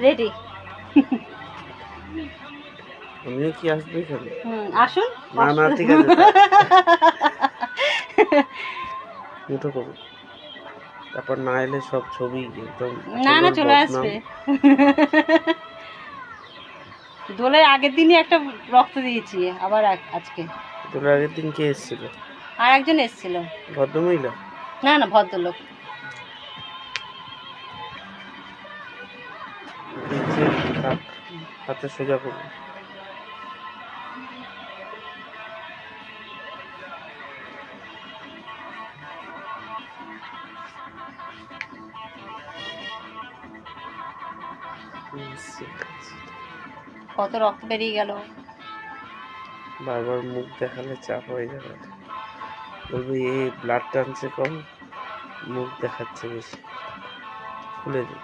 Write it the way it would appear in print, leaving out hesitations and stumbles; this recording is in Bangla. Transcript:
রেডি। আমিও কি আসবে এখানে? আসুন। না না ঠিক আছে মুঠো করুন, তারপর না এলে সব ছবি একদম না না চলে বদনাম। আসবে। দোলের আগের দিনই একটা রক্ত দিয়েছি, আবার আজকে। দোলের আগের দিন কে এসেছিল? আর একজন এসেছিল। ভদ্রমহিলা? না না ভদ্রলোক। হাতে সোজা করুন। কত রক্ত বেরিয়ে গেল। বারবার মুখ দেখালে চাপ হয়ে যাবে, বলবে এই ব্লাড টানছে কম, মুখ দেখাচ্ছে বেশি। খুলে দিন।